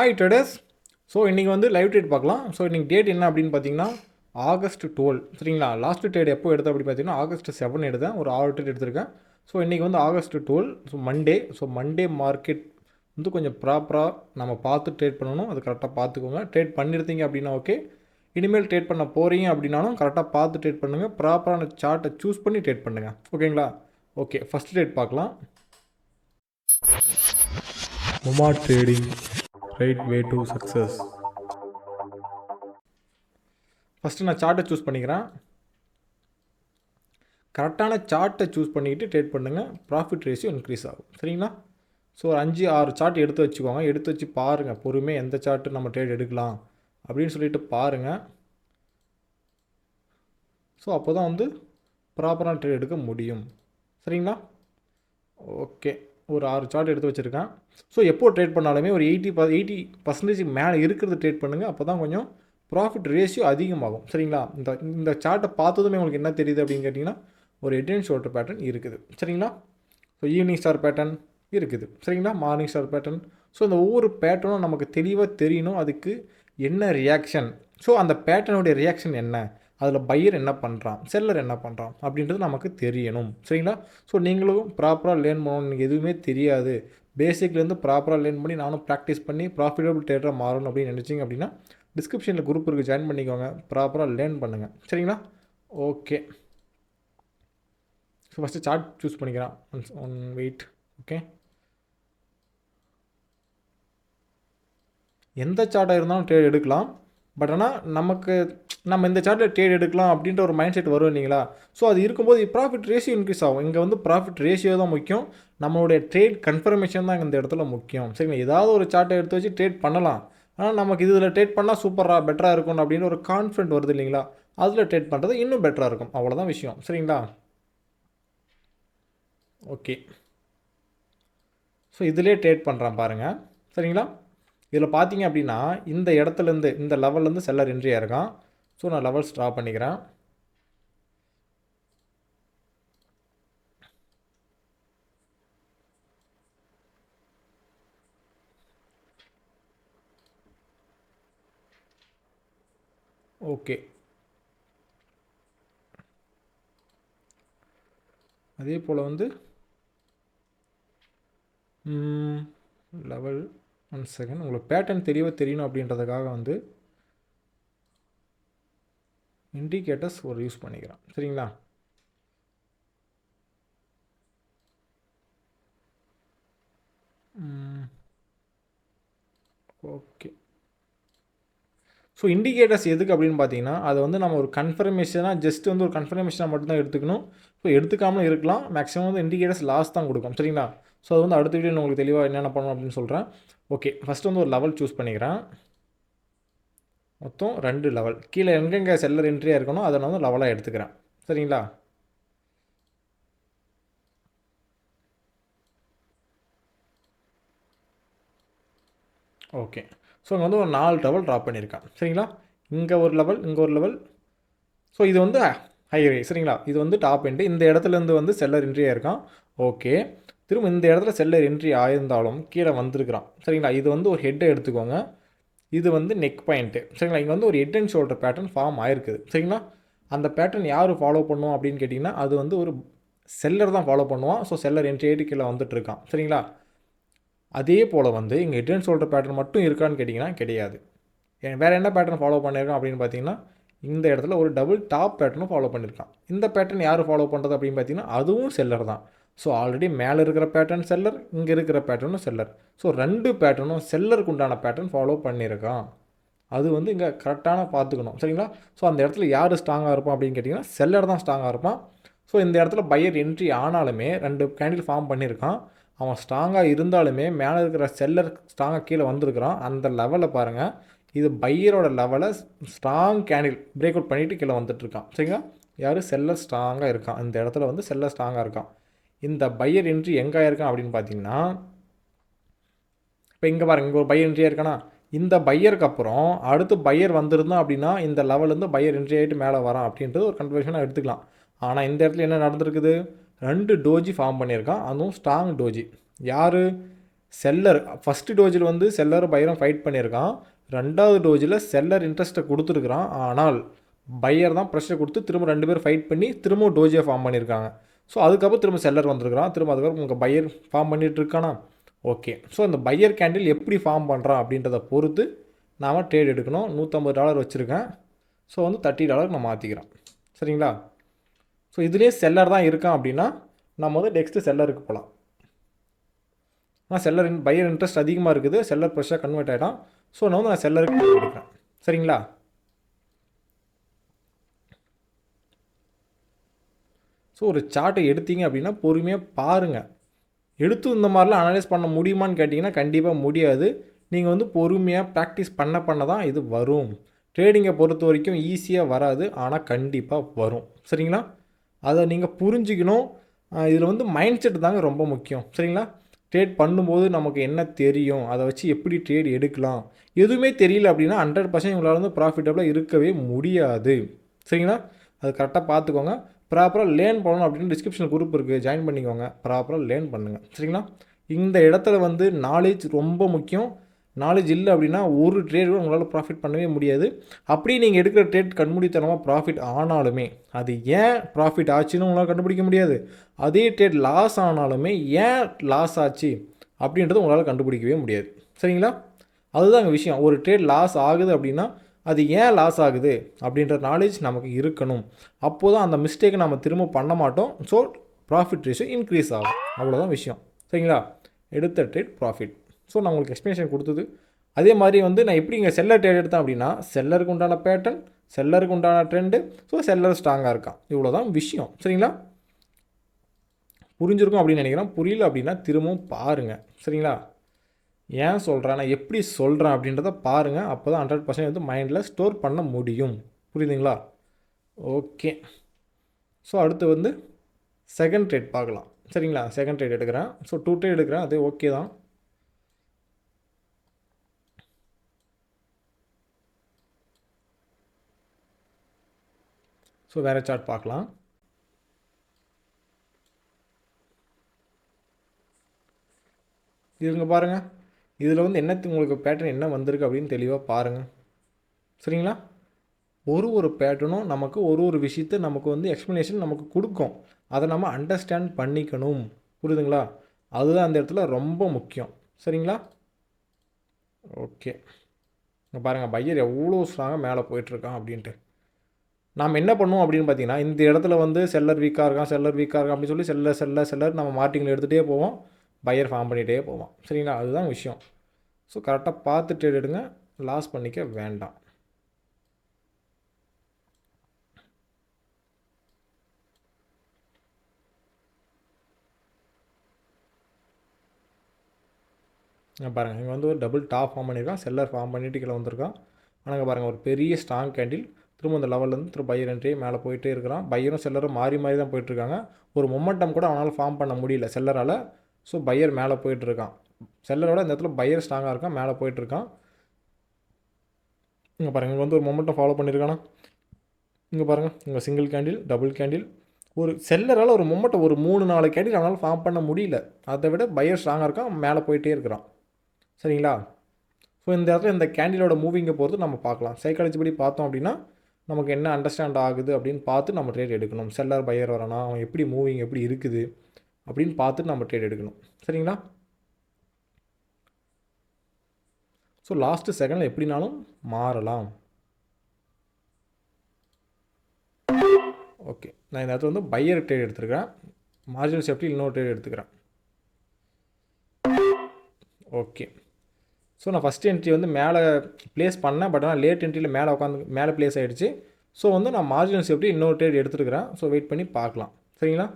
Hi traders. So இன்றைக்கி வந்து live trade பார்க்கலாம். ஸோ இன்றைக்கி டேட் என்ன அப்படின்னு பார்த்தீங்கன்னா ஆகஸ்ட் 12 சரிங்களா. லாஸ்ட் ட்ரேட் எப்போ எடுத்தேன் அப்படின்னு பார்த்தீங்கன்னா ஆகஸ்ட் 7 எடுத்தேன். ஒரு 6 ட்ரேட் எடுத்திருக்கேன். ஸோ இன்றைக்கி வந்து ஆகஸ்ட் 12. ஸோ மண்டே மார்க்கெட் வந்து கொஞ்சம் ப்ராப்பராக நம்ம பார்த்து ட்ரேட் பண்ணணும். அது கரெக்டாக பார்த்துக்கோங்க. ட்ரேட் பண்ணியிருந்தீங்க அப்படின்னா ஓகே. இனிமேல் ட்ரேட் பண்ண போகிறீங்க அப்படின்னாலும் கரெக்டாக பார்த்து ட்ரேட் பண்ணுங்கள். ப்ராப்பரான சார்ட்டை சூஸ் பண்ணி ட்ரேட் பண்ணுங்கள். ஓகேங்களா. ஓகே, ஃபஸ்ட் ட்ரேட் பார்க்கலாம். Uma trading right way to success. First நான் சார்ட்டை சூஸ் பண்ணிக்கிறேன். கரெக்டான சார்ட்டை சூஸ் பண்ணிக்கிட்டு ட்ரேட் பண்ணுங்கள். ப்ராஃபிட் ரேஷியோ இன்க்ரீஸ் ஆகும். சரிங்களா. ஸோ ஒரு 5-6 சார்ட் எடுத்து வச்சுக்கோங்க. எடுத்து வச்சு பாருங்கள் பொறுமையாக எந்த சார்ட்டு நம்ம ட்ரேட் எடுக்கலாம் அப்படின்னு சொல்லிட்டு பாருங்கள். ஸோ அப்போ தான் வந்து ப்ராப்பரான ட்ரேட் எடுக்க முடியும். சரிங்களா. ஓகே, ஒரு 6 சார்ட் எடுத்து வச்சுருக்கேன். ஸோ எப்போ ட்ரேட் பண்ணாலுமே ஒரு 80% மேலே இருக்கிறது ட்ரேட் பண்ணுங்கள். அப்போ தான் கொஞ்சம் ப்ராஃபிட் ரேஷியோ அதிகமாகும். சரிங்களா. இந்த சார்ட்டை பார்த்ததுமே உங்களுக்கு என்ன தெரியுது அப்படின்னு கேட்டிங்கன்னா ஒரு ஹெட் அண்ட் ஷோல்டர் பேட்டர்ன் இருக்குது. சரிங்களா. ஸோ ஈவினிங் ஸ்டார் பேட்டர்ன் இருக்குது. சரிங்களா. Morning star pattern. ஸோ இந்த ஒவ்வொரு பேட்டர்னும் நமக்கு தெளிவாக தெரியணும். அதுக்கு என்ன ரியாக்ஷன், ஸோ அந்த பேட்டர்னுடைய ரியாக்ஷன் என்ன, அதில் பையர் என்ன பண்ணுறான், செல்லர் என்ன பண்ணுறான் அப்படின்றது நமக்கு தெரியணும். சரிங்களா. ஸோ நீங்களும் ப்ராப்பராக லேர்ன் பண்ணணும். எனக்கு எதுவுமே தெரியாது, பேசிக்லேருந்து ப்ராப்பராக லேர்ன் பண்ணி நானும் ப்ராக்டிஸ் பண்ணி ப்ராஃபிட்டபிள் ட்ரேடராக மாறணும் அப்படின்னு நினச்சிங்க அப்படின்னா டிஸ்கிரிப்ஷனில் குரூப் இருக்குது, ஜாயின் பண்ணிக்கோங்க. ப்ராப்பராக லேர்ன் பண்ணுங்கள். சரிங்களா. Okay, so first chart choose பண்ணிக்கிறேன். One wait. ஓகே, எந்த சார்ட்டாக இருந்தாலும் ட்ரேட் எடுக்கலாம். பட் ஆனால் நம்ம இந்த சார்ட்டில் ட்ரேட் எடுக்கலாம் அப்படின்ற ஒரு மைண்ட் செட் வரும் இல்லைங்களா. ஸோ அது இருக்கும்போது ப்ராஃபிட் ரேஷியோ இன்க்ரீஸ் ஆகும். இங்கே வந்து ப்ராஃபிட் ரேஷியோ தான் முக்கியம். நம்மளுடைய ட்ரேட் கன்ஃபர்மேஷன் தான் இந்த இடத்துல முக்கியம். சரிங்களா. ஏதாவது ஒரு சார்ட்டை எடுத்து வச்சு ட்ரேட் பண்ணலாம். ஆனால் நமக்கு இதில் ட்ரேட் பண்ணால் சூப்பராக பெட்டராக இருக்கும் அப்படின்னு ஒரு கான்ஃபிடென்ட் வருது இல்லைங்களா. அதில் ட்ரேட் பண்ணுறது இன்னும் பெட்டராக இருக்கும். அவ்வளோதான் விஷயம். சரிங்களா. ஓகே, ஸோ இதிலே ட்ரேட் பண்ணுறேன் பாருங்கள். சரிங்களா. இதில் பார்த்தீங்க அப்படின்னா இந்த இடத்துலேருந்து இந்த லெவல்லேருந்து செல்லர் என்ட்ரியாக இருக்கான். ஸோ நான் லெவல்ஸ் ட்ரா பண்ணிக்கிறேன். ஓகே, அதே போல் வந்து லெவல் 1 செகண்ட் உங்களுக்கு பேட்டர்ன் தெளிவாக தெரியணும் அப்படின்றதுக்காக வந்து இண்டிகேட்டர்ஸ் ஒரு யூஸ் பண்ணிக்கிறேன். சரிங்களா. ஓகே, ஸோ இண்டிகேட்டர்ஸ் எதுக்கு அப்படின்னு பார்த்தீங்கன்னா அது வந்து நம்ம ஒரு கன்ஃபர்மேஷனாக ஜஸ்ட் வந்து ஒரு கன்ஃபர்மேஷனாக மட்டும்தான் எடுத்துக்கணும். ஸோ எடுத்துக்காமல் இருக்கலாம். மேக்ஸிமம் வந்து இண்டிகேட்டர்ஸ் லாஸ் தான் கொடுக்கும். சரிங்களா. ஸோ அது வந்து அடுத்த வீடியோ உங்களுக்கு தெளிவாக என்னென்ன பண்ணணும் அப்படின்னு சொல்கிறேன். ஓகே, ஃபஸ்ட்டு வந்து ஒரு லெவல் சூஸ் பண்ணிக்கிறேன். மொத்தம் 2 லெவல். கீழே எங்கெங்கே செல்லர் என்ட்ரியாக இருக்கணும் அதை நான் வந்து லெவலாக எடுத்துக்கிறேன். சரிங்களா. ஓகே, ஸோ இங்கே வந்து ஒரு 4 லெவல் ட்ராப் பண்ணியிருக்கேன். சரிங்களா. இங்கே ஒரு லெவல், இங்கே ஒரு லெவல். ஸோ இது வந்து ஹைவே. சரிங்களா. இது வந்து டாப் எண்டு. இந்த இடத்துலேருந்து வந்து செல்லர் என்ட்ரியாக இருக்கான். ஓகே, திரும்ப இந்த இடத்துல செல்லர் என்ட்ரி ஆயிருந்தாலும் கீழே வந்திருக்கிறான். சரிங்களா. இது வந்து ஒரு ஹெட்டை எடுத்துக்கோங்க. இது வந்து நெக் பாயிண்ட்டு. சரிங்களா. இங்கே வந்து ஒரு head and shoulder pattern form ஆயிருக்குது. சரிங்களா. அந்த பேட்டர்ன் யார் ஃபாலோ பண்ணுவோம் அப்படின்னு கேட்டிங்கன்னா அது வந்து ஒரு செல்லர் தான் ஃபாலோ பண்ணுவான். ஸோ செல்லர் என்ட்ரி ஆகிட்டு கீழே வந்துட்டுருக்கான். சரிங்களா. அதே போல் வந்து இங்கே ஹெட் அண்ட் ஷோல்டர் பேட்டர்ன் மட்டும் இருக்கான்னு கேட்டிங்கன்னா கிடையாது. வேறு என்ன பேட்டர்ன் ஃபாலோ பண்ணியிருக்கான் அப்படின்னு பார்த்தீங்கன்னா இந்த இடத்துல ஒரு டபுள் டாப் பேட்டர்னும் ஃபாலோ பண்ணியிருக்கான். இந்த பேட்டர்ன் யார் ஃபாலோ பண்ணுறது அப்படின்னு பார்த்தீங்கன்னா அதுவும் செல்லர் தான். ஸோ ஆல்ரெடி மேலே இருக்கிற பேட்டர்ன் செல்லர், இங்கே இருக்கிற பேட்டர்னும் செல்லர். ஸோ 2 பேட்டர்னும் செல்லருக்கு உண்டான பேட்டர்ன் ஃபாலோ பண்ணியிருக்கான். அது வந்து இங்கே கரெக்டான பார்த்துக்கணும். சரிங்களா. ஸோ அந்த இடத்துல யார் ஸ்ட்ராங்காக இருப்பான் அப்படின்னு கேட்டிங்கன்னா செல்லர் தான் ஸ்ட்ராங்காக இருப்பான். ஸோ இந்த இடத்துல பையர் என்ட்ரி ஆனாலுமே 2 கேண்டில் ஃபார்ம் பண்ணியிருக்கான். அவன் ஸ்ட்ராங்காக இருந்தாலுமே மேலே இருக்கிற செல்லர் ஸ்ட்ராங்காக கீழே வந்திருக்கிறான். அந்த லெவலில் பாருங்கள், இது பையரோட லெவலை ஸ்ட்ராங் கேண்டில் பிரேக் அவுட் பண்ணிவிட்டு கீழே வந்துட்டுருக்கான். சரிங்களா. யார் செல்லர் ஸ்ட்ராங்காக இருக்கான். இந்த இடத்துல வந்து செல்லர் ஸ்ட்ராங்காக இருக்கான். இந்த பையர் என்ட்ரி எங்கே இருக்கான் அப்படின்னு பார்த்தீங்கன்னா இப்போ இங்கே பாருங்கள், இங்கே ஒரு பையர் என்ட்ரியாக இருக்கானா. இந்த பையருக்கு அப்புறம் அடுத்து பையர் வந்திருந்தான் அப்படின்னா இந்த லெவலேருந்து பையர் என்ட்ரி ஆகிட்டு மேலே வரான் அப்படின்றது ஒரு கன்ஃபர்மேஷனாக எடுத்துக்கலாம். ஆனால் இந்த இடத்துல என்ன நடந்திருக்குது, 2 டோஜி ஃபார்ம் பண்ணியிருக்கான். அதுவும் ஸ்ட்ராங் டோஜி. யார், செல்லர் ஃபஸ்ட்டு டோஜில் வந்து செல்லர் பையரும் ஃபைட் பண்ணியிருக்கான். 2வது டோஜில் செல்லர் இன்ட்ரெஸ்ட்டை கொடுத்துருக்குறான். ஆனால் பையர் தான் ப்ரெஷர் கொடுத்து திரும்ப 2 பேர் ஃபைட் பண்ணி திரும்ப டோஜியை ஃபார்ம் பண்ணியிருக்காங்க. ஸோ அதுக்கப்புறம் திரும்ப செல்லர் வந்திருக்கிறான். திரும்ப அதுக்கப்புறம் உங்கள் பையர் ஃபார்ம் பண்ணிகிட்டு இருக்கானா? ஓகே. ஸோ இந்த பையர் கேண்டில் எப்படி ஃபார்ம் பண்ணுறான் அப்படின்றத பொறுத்து நாம் ட்ரேட் எடுக்கணும். $150 வச்சுருக்கேன். ஸோ வந்து $30 நான் மாற்றிக்கிறேன். சரிங்களா? ஸோ இதுலேயே செல்லர் தான் இருக்கான் அப்படின்னா நம்ம வந்து நெக்ஸ்ட்டு செல்லருக்கு போகலாம். ஆனால் பையர் இன்ட்ரெஸ்ட் அதிகமாக இருக்குது. செல்லர் ப்ரெஷராக கன்வெர்ட் ஆகிட்டான். ஸோ நான் வந்து செல்லருக்கு எடுக்கிறேன். சரிங்களா? ஸோ ஒரு சார்ட்டை எடுத்தீங்க அப்படின்னா பொறுமையாக பாருங்கள். எடுத்து இந்த மாதிரிலாம் அனலைஸ் பண்ண முடியுமான்னு கேட்டிங்கன்னா கண்டிப்பாக முடியாது. நீங்கள் வந்து பொறுமையாக ப்ராக்டிஸ் பண்ண தான் இது வரும். ட்ரேடிங்கை பொறுத்த வரைக்கும் ஈஸியாக வராது, ஆனால் கண்டிப்பாக வரும். சரிங்களா? அதை நீங்கள் புரிஞ்சுக்கணும். இதில் வந்து மைண்ட் செட் தாங்க ரொம்ப முக்கியம். சரிங்களா? ட்ரேட் பண்ணும்போது நமக்கு என்ன தெரியும், அதை வச்சு எப்படி ட்ரேட் எடுக்கலாம், எதுவுமே தெரியல அப்படின்னா 100% உங்களால் வந்து ப்ராஃபிட்டபுளாக இருக்கவே முடியாது. சரிங்களா? அது கரெக்டாக பார்த்துக்கோங்க. ப்ராப்பராக லேர்ன் பண்ணணும் அப்படின்னு டிஸ்கிரிப்ஷனில் குரூப் இருக்குது, ஜாயின் பண்ணிக்கோங்க. ப்ராப்பராக லேர்ன் பண்ணுங்கள். சரிங்களா? இந்த இடத்துல வந்து நாலேஜ் ரொம்ப முக்கியம். நாலேஜ் இல்லை அப்படின்னா ஒரு ட்ரேட் கூட உங்களால் ப்ராஃபிட் பண்ணவே முடியாது. அப்படியே நீங்கள் எடுக்கிற ட்ரேட் கண்மூடித்தனமாக ப்ராஃபிட் ஆனாலுமே அது ஏன் ப்ராஃபிட் ஆச்சுன்னு உங்களால் கண்டுபிடிக்க முடியாது. அதே ட்ரேட் லாஸ் ஆனாலுமே ஏன் லாஸ் ஆச்சு அப்படின்றது உங்களால் கண்டுபிடிக்கவே முடியாது. சரிங்களா? அதுதான் எங்கள் விஷயம். ஒரு ட்ரேட் லாஸ் ஆகுது அப்படின்னா அது ஏன் லாஸ் ஆகுது அப்படின்ற நாலேஜ் நமக்கு இருக்கணும். அப்போது தான் அந்த மிஸ்டேக்கை நம்ம திரும்ப பண்ண மாட்டோம். ஸோ ப்ராஃபிட் ரேஷியோ இன்க்ரீஸ் ஆகும். அவ்வளோதான் விஷயம். சரிங்களா? எடுத்த ட்ரேட் ப்ராஃபிட். ஸோ நான் உங்களுக்கு எக்ஸ்ப்ளனேஷன் கொடுத்தது. அதே மாதிரி வந்து நான் எப்படி இங்கே செல்லர் ட்ரேட் எடுத்தேன் அப்படின்னா செல்லருக்கு உண்டான பேட்டர்ன், செல்லருக்கு உண்டான ட்ரெண்டு, ஸோ செல்லர் ஸ்ட்ராங்காக இருக்கான். இவ்வளோ தான் விஷயம். சரிங்களா? புரிஞ்சிருக்கும் அப்படின்னு நினைக்கிறேன். புரியல அப்படின்னா திரும்பவும் பாருங்கள். சரிங்களா? ஏன் சொல்கிறேன், நான் எப்படி சொல்கிறேன் அப்படின்றத பாருங்கள். அப்போ தான் 100% வந்து மைண்டில் ஸ்டோர் பண்ண முடியும். புரியுதுங்களா? ஓகே. ஸோ அடுத்து வந்து செகண்ட் ட்ரேட் பார்க்கலாம். சரிங்களா? செகண்ட் ட்ரேட் எடுக்கிறேன். ஸோ 2 ட்ரேட் எடுக்கிறேன். அது ஓகே தான். ஸோ வேறு சார்ட் பார்க்கலாம். இதுங்க பாருங்கள். இதில் வந்து உங்களுக்கு பேட்டர்ன் என்ன வந்திருக்கு அப்படின்னு தெளிவாக பாருங்கள். சரிங்களா? ஒரு பேட்டர்னும் நமக்கு ஒரு விஷயத்தை நமக்கு வந்து எக்ஸ்ப்ளனேஷன் நமக்கு கொடுக்கும். அதை நம்ம அண்டர்ஸ்டாண்ட் பண்ணிக்கணும். புரியுதுங்களா? அதுதான் அந்த இடத்துல ரொம்ப முக்கியம். சரிங்களா? ஓகே. இங்கே பாருங்கள், பையர் எவ்வளோ ஸ்ட்ராங்காக மேலே போயிட்டுருக்கான் அப்படின்ட்டு. நாம் என்ன பண்ணுவோம் அப்படின்னு பார்த்தீங்கன்னா, இந்த இடத்துல வந்து செல்லர் வீக்காக இருக்கான் அப்படின்னு சொல்லி செல்லர் நம்ம மார்ட்டிங்கில் எடுத்துகிட்டே போவோம். பையர் ஃபார்ம் பண்ணிகிட்டே போவோம். சரிங்களா? அதுதான் விஷயம். ஸோ கரெக்டாக பார்த்து ட்ரேட் எடுங்க. லாஸ் பண்ணிக்க வேண்டாம். பாருங்கள், இங்கே வந்து ஒரு டபுள் டாப் ஃபார்ம் பண்ணியிருக்கான். செல்லர் ஃபார்ம் பண்ணிவிட்டு கீழே வந்திருக்கான். ஆனால் பாருங்கள், ஒரு பெரிய ஸ்ட்ராங் கேண்டில் திரும்ப இந்த லெவல்லேருந்து திரும்ப பையர் என்ட்ரி மேலே போயிட்டே இருக்கிறான். பையரும் செல்லரும் மாறி தான் போயிட்டுருக்காங்க. ஒரு மொமெண்டம் கூட அவனால் ஃபார்ம் பண்ண முடியல செல்லரால். ஸோ பையர் மேலே போயிட்டுருக்கான். செல்லரோட இந்த இடத்துல பையர் ஸ்ட்ராங்காக இருக்கான், மேலே போயிட்டுருக்கான். இங்கே பாருங்கள், இங்கே வந்து ஒரு மொமெண்டம் ஃபாலோ பண்ணியிருக்கானா. இங்கே பாருங்கள், இங்கே சிங்கிள் கேண்டில், டபுள் கேண்டில். ஒரு செல்லரால் ஒரு மொமெண்டம் ஒரு 3-4 கேண்டில் அவனால் ஃபார்ம் பண்ண முடியல. அதை விட பையர் ஸ்ட்ராங்காக இருக்கான், மேலே போயிட்டே இருக்கிறான். சரிங்களா? ஸோ இந்த இடத்துல இந்த கேண்டிலோட மூவிங்கை பொறுத்து நம்ம பார்க்கலாம். சைக்காலஜி படி பார்த்தோம் அப்படின்னா நமக்கு என்ன அண்டர்ஸ்டாண்ட் ஆகுது அப்படின்னு பார்த்து நம்ம ட்ரேட் எடுக்கணும். செல்லர் பையர் வரானா, அவன் எப்படி மூவிங் எப்படி இருக்குது அப்படின்னு பார்த்துட்டு நம்ம ட்ரேட் எடுக்கணும். சரிங்களா? ஸோ லாஸ்ட்டு செகண்டில் எப்படினாலும் மாறலாம். ஓகே, நான் இந்த இடத்துல வந்து பையர் ட்ரேட் எடுத்துருக்கிறேன். மார்ஜினல் சேஃப்டி இன்னொரு ட்ரேட் எடுத்துக்கிறேன். ஓகே. ஸோ நான் ஃபஸ்ட் என்ட்ரி வந்து மேலே ப்ளேஸ் பண்ணேன். பட் ஆனால் லேட் என்ட்ரியில் மேலே ப்ளேஸ் ஆகிடுச்சு. ஸோ வந்து நான் மார்ஜினல் சேஃப்டி இன்னொரு ட்ரேட் எடுத்துருக்கிறேன். ஸோ வெயிட் பண்ணி பார்க்கலாம். சரிங்களா?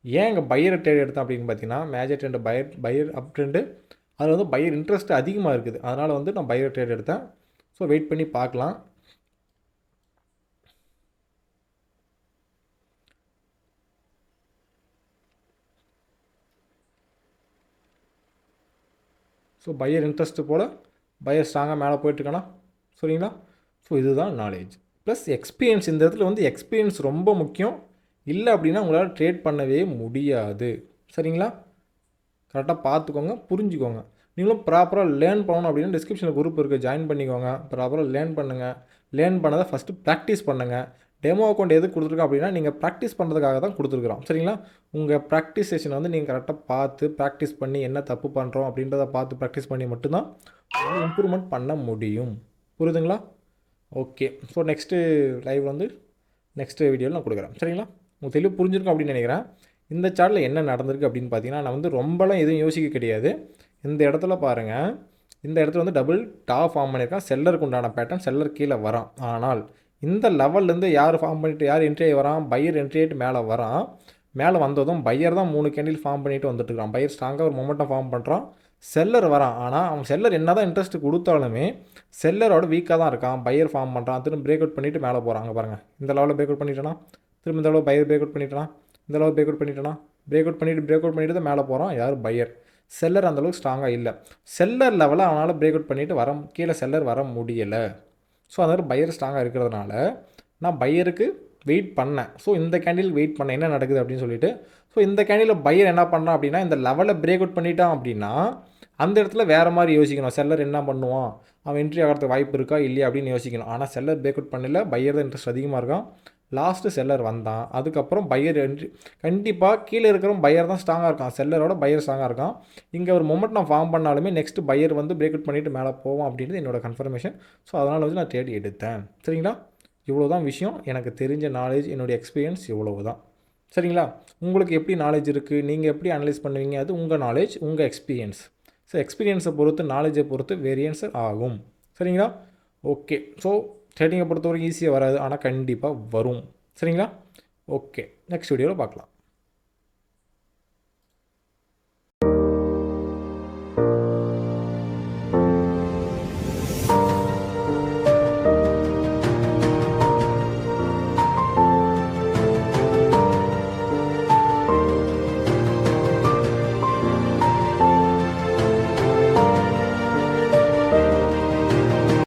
ஏன் இங்கே பையர் ட்ரேட் எடுத்தேன் அப்படின்னு பார்த்தீங்கன்னா, major trend buyer up trend, அதில் வந்து பையர் இன்ட்ரெஸ்ட் அதிகமாக இருக்குது. அதனால் வந்து நான் பையர் ட்ரேட் எடுத்தேன். ஸோ வெயிட் பண்ணி பார்க்கலாம். ஸோ பையர் இன்ட்ரெஸ்ட்டு போல் பையர் ஸ்ட்ராங்காக மேலே போயிட்டுருக்கானா. சரிங்களா? ஸோ இதுதான் நாலேஜ் ப்ளஸ் எக்ஸ்பீரியன்ஸ். இந்த இடத்துல வந்து எக்ஸ்பீரியன்ஸ் ரொம்ப முக்கியம். இல்லை அப்படின்னா உங்களால் ட்ரேட் பண்ணவே முடியாது. சரிங்களா? கரெக்டாக பார்த்துக்கோங்க, புரிஞ்சுக்கோங்க. நீங்களும் ப்ராப்பராக லேர்ன் பண்ணணும் அப்படின்னா டிஸ்கிரிப்ஷனில் குரூப் இருக்குது, ஜாயின் பண்ணிக்கோங்க. ப்ராப்பராக லேர்ன் பண்ணுங்கள். லேர்ன் பண்ணதை ஃபஸ்ட்டு ப்ராக்டிஸ் பண்ணுங்கள். டெமோ அக்கௌண்ட் எதுக்கு கொடுத்துருக்கோம் அப்படின்னா நீங்கள் ப்ராக்டிஸ் பண்ணுறதுக்காக தான் கொடுத்துருக்குறோம். சரிங்களா? உங்கள் ப்ராக்டிஸ் செஷன் வந்து நீங்கள் கரெக்டாக பார்த்து ப்ராக்டிஸ் பண்ணி என்ன தப்பு பண்ணுறோம் அப்படின்றத பார்த்து ப்ராக்டிஸ் பண்ணி மட்டும்தான் இம்ப்ரூவ்மெண்ட் பண்ண முடியும். புரியுதுங்களா? ஓகே. ஸோ நெக்ஸ்ட்டு லைவ் வந்து நெக்ஸ்ட்டு வீடியோவில் நான் கொடுக்குறேன். சரிங்களா? உங்களுக்கு தெளிவு புரிஞ்சிருக்கும் அப்படின்னு நினைக்கிறேன். இந்த சார்ட்டில் என்ன நடந்திருக்கு அப்படின்னு பார்த்தீங்கன்னா, நான் வந்து ரொம்பலாம் எதுவும் யோசிக்க கிடையாது. இந்த இடத்துல பாருங்கள், இந்த இடத்துல வந்து டபுள் டாப் ஃபார்ம் பண்ணியிருக்கான். செல்லருக்கு உண்டான பேட்டர்ன் செல்லர் கீழே வரான். ஆனால் இந்த லெவல்லேருந்து யார் ஃபார்ம் பண்ணிட்டு யார் என்ட்ரி ஆகி வரான், பையர் என்ட்ரி ஆகிட்டு மேலே வரான். மேலே வந்ததும் பையர் தான் 3 கேண்டில் ஃபார்ம் பண்ணிட்டு வந்துட்டு இருக்கான். பையர் ஸ்ட்ராங்காக ஒரு மொமெண்டம் ஃபார்ம் பண்ணுறான். செல்லர் வரான். ஆனால் அவன் செல்லர் என்ன தான் இன்ட்ரெஸ்ட் கொடுத்தாலுமே செல்லரோட வீக்காக தான் இருக்கான். பையர் ஃபார்ம் பண்ணுறான். திரும்ப பிரேக் அவுட் பண்ணிவிட்டு மேலே போகிறாங்க பாருங்கள். இந்த லெவலில் பிரேக் அவுட் பண்ணிட்டானா, திரும்ப இந்த அளவு பையர் பிரேக் அவுட் பண்ணிட்டானா, இந்த அளவு பிரேக் அவுட் பண்ணிட்டானா, பிரேக் அவுட் பண்ணிவிட்டு தான் மேலே போகிறான். யார் பையர். செல்லர் அந்தளவுக்கு ஸ்ட்ராங்காக இல்லை. செல்லர் லெவலில் அவனால் பிரேக் அவுட் பண்ணிவிட்டு கீழே செல்லர் வர முடியலை. ஸோ அதனால் பையர் ஸ்ட்ராங்காக இருக்கிறதுனால நான் பையருக்கு வெயிட் பண்ணேன். ஸோ இந்த கேண்டில் வெயிட் பண்ணேன் என்ன நடக்குது அப்படின்னு சொல்லிட்டு. ஸோ இந்த கேண்டில் பையர் என்ன பண்ணுறான் அப்படின்னா, இந்த லெவலில் பிரேக் அவுட் பண்ணிட்டான் அப்படின்னா அந்த இடத்துல வேறு மாதிரி யோசிக்கணும். செல்லர் என்ன பண்ணுவான், அவன் என்ட்ரி ஆகிறதுக்கு வாய்ப்பு இருக்கா இல்லையா அப்படின்னு யோசிக்கணும். ஆனால் செல்லர் பிரேக் அவுட் பண்ணல, பையர் தான் இன்ட்ரெஸ்ட் அதிகமாக இருக்கான். லாஸ்ட்டு செல்லர் வந்தான். அதுக்கப்புறம் பையர் என்ட்ரி கண்டிப்பாக கீழே இருக்கிற பையர் தான் ஸ்ட்ராங்காக இருக்கான். செல்லரோட பையர் ஸ்ட்ராங்காக இருக்கான். இங்கே ஒரு மொமெண்ட் நான் ஃபார்ம் பண்ணாலுமே நெக்ஸ்ட்டு பையர் வந்து பிரேக் அவுட் பண்ணிவிட்டு மேலே போவோம் அப்படின்றது என்னோட கன்ஃபர்மேஷன். ஸோ அதனால் வந்து நான் தேடி எடுத்தேன். சரிங்களா? இவ்வளோ தான் விஷயம். எனக்கு தெரிஞ்ச நாலேஜ், என்னுடைய எக்ஸ்பீரியன்ஸ் இவ்வளவு தான். சரிங்களா? உங்களுக்கு எப்படி நாலேஜ் இருக்குது, நீங்கள் எப்படி அனலைஸ் பண்ணுவீங்க, அது உங்கள் நாலேஜ், உங்கள் எக்ஸ்பீரியன்ஸ். ஸோ எக்ஸ்பீரியன்ஸை பொறுத்து, நாலேஜை பொறுத்து வேரியன்ஸ் ஆகும். சரிங்களா? ஓகே. ஸோ ட்ரேடிங்கை பொறுத்தவரைக்கும் ஈஸியாக வராது, ஆனால் கண்டிப்பாக வரும். சரிங்களா? ஓகே. நெக்ஸ்ட் வீடியோவில் பார்க்கலாம்.